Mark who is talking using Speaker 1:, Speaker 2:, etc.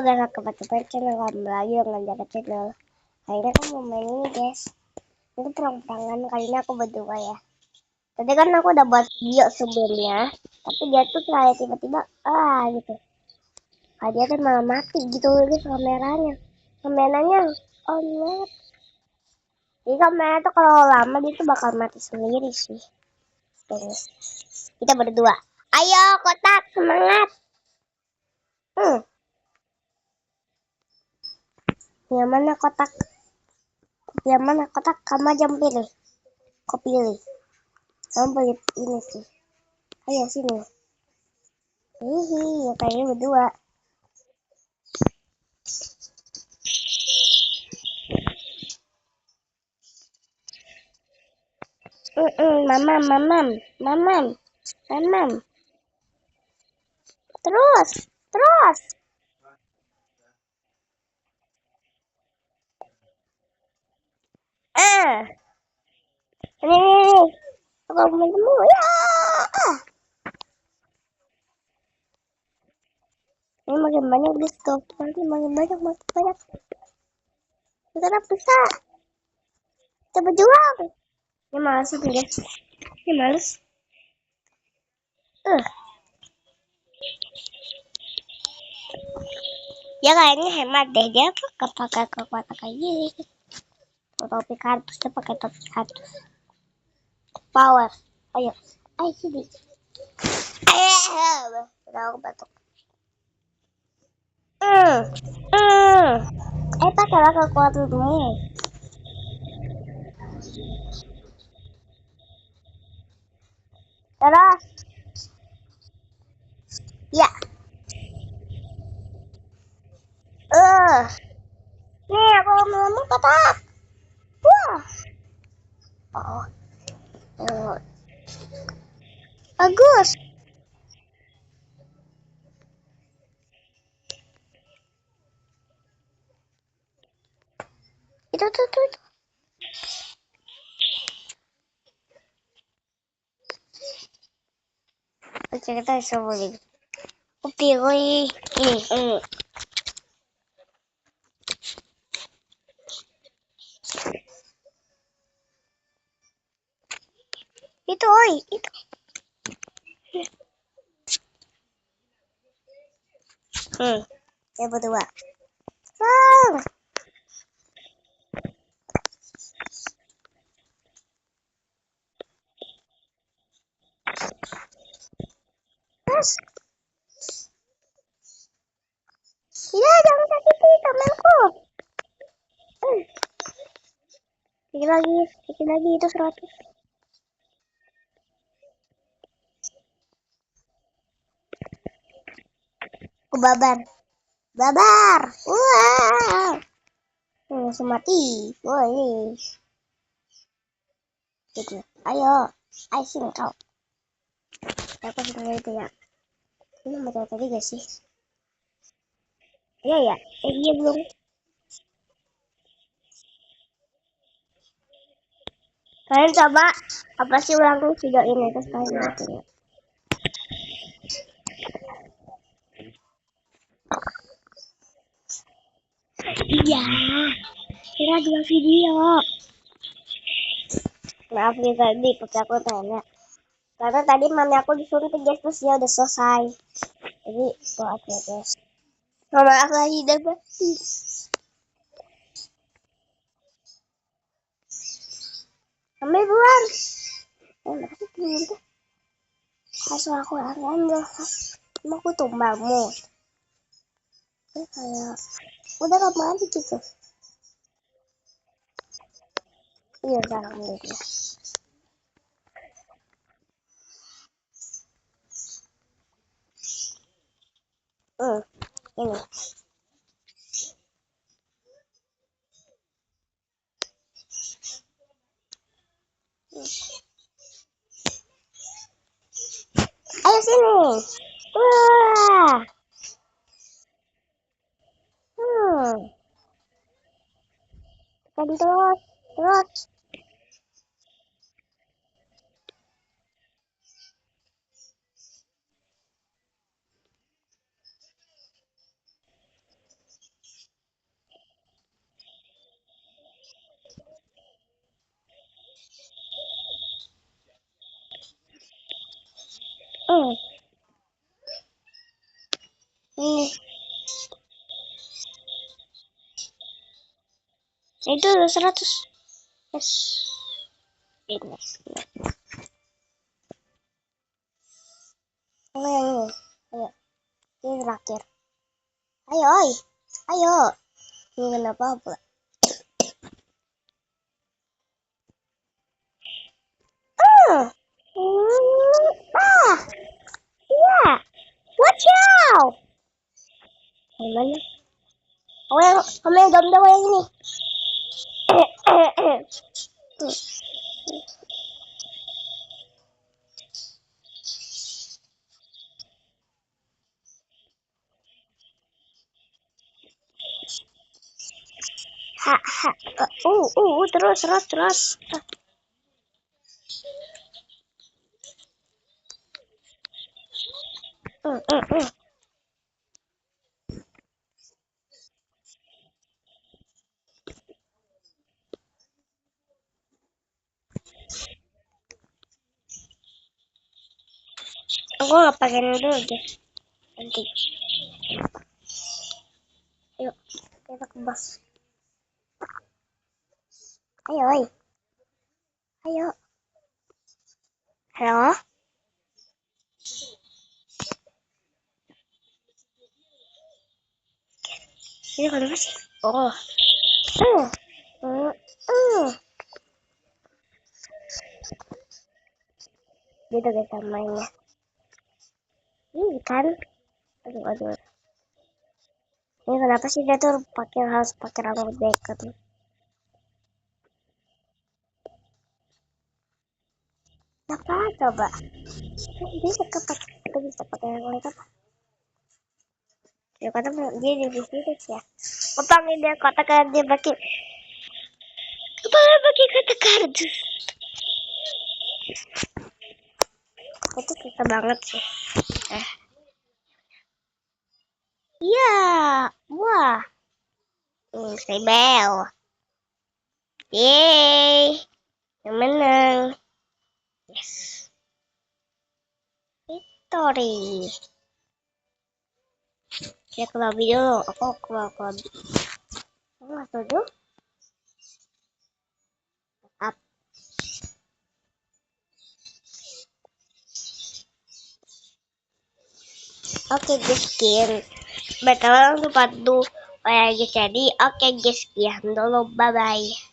Speaker 1: guys, welcome back to my channel. Kembali lagi dengan Jaga Channel. Hari ini aku mau main ini guys. Itu perang-perangan, kali ini aku berdua ya. Tadi kan aku udah buat video sebelumnya, tapi dia tuh kayak tiba-tiba gitu. Dia tuh malah mati gitu guys kameranya. Kameranya on. Jadi kamera tuh kalau lama dia tuh bakal mati sendiri sih. Guys, kita berdua. Ayo kotak, semangat. Yang mana kotak? Yang mana kotak? Kamu aja pilih. Kau pilih. Kamu pilih ini sih. Ayo sini. Hihi, ya kayaknya berdua. Mamam. Terus. Ini. Aku mau temu. Ya. Ini makin banyak di stop. Nanti makin banyak. Kita bisa. Kita berjuang. Ini males itu guys. Ini males. Ya kayaknya hemat deh. Dia pakai kekuatan kayak gini. Topi kardus. Dia pakai topi kardus. Power. Ayo sini. Udah aku batuk. Pakailah kekuatanmu. Terus. Ya. Nih aku mau kotak. Wah. Bagus. Itu. Oke, kita coba lagi. Aku pilih ini. Itu. Ya berdua. Terus. Ya, jangan sakiti temanku. Sedikit lagi itu 100. Aku babar. Wah. Langsung mati. Wah ini. Gitu. Ayo sini kau. Aku sudah itu ya. Ini macam tadi gak sih? Iya ya. Iya belum. Kalian coba apa sih ulang video ini terus kalian lihat ya. Iya. Kira dua video. Maaf nih tadi pakai aku tanya. Karena tadi mami aku disuruh guys terus dia udah selesai. Jadi maaf ya guys. Mama aku lagi udah mati. Mami buang. Masih belum tuh. Asal aku ambil. Aku tumbangmu. Kayak udah lama aja gitu. Iya sekarang gitu. Ini. Ayo sini. Wah. Terus. Hmm. Ini itu 100. Yes. Ini. Oh, yang ini. Ayo, ini terakhir. Ayo, oi. Ayo. Ini kenapa pula? Ah. Ah. Iya. Watch out. Yang mana? Kamu yang gambar yang ini. Ha ha. Terus terus terus. Uh, uh, uh. Aku nggak pakai dulu aja. Nanti. Yuk, kita ke bos. Ayo, oi. Ayo. Halo? Ini kenapa sih? Oh. Uh, uh, uh. Gitu guys mainnya. Ini kan. Aduh, aduh. Ini kenapa sih dia tuh harus pakai rambut dekat tuh? Apa coba? Bisa pakai rambut apa? Dia kata dia di sini ya. Panggil dia kotak dia pakai. Kepala pakai kotak kardus. Itu susah banget sih. Iya, wah, saya bel. Yeay, yang menang. Yes, victory. Saya ke lobby dulu. Aku keluar ke lobby. Kamu nggak setuju? Up. Oke guys, sekian. Betul langsung padu. Kayak jadi. Oke guys, sekian dulu. Bye bye.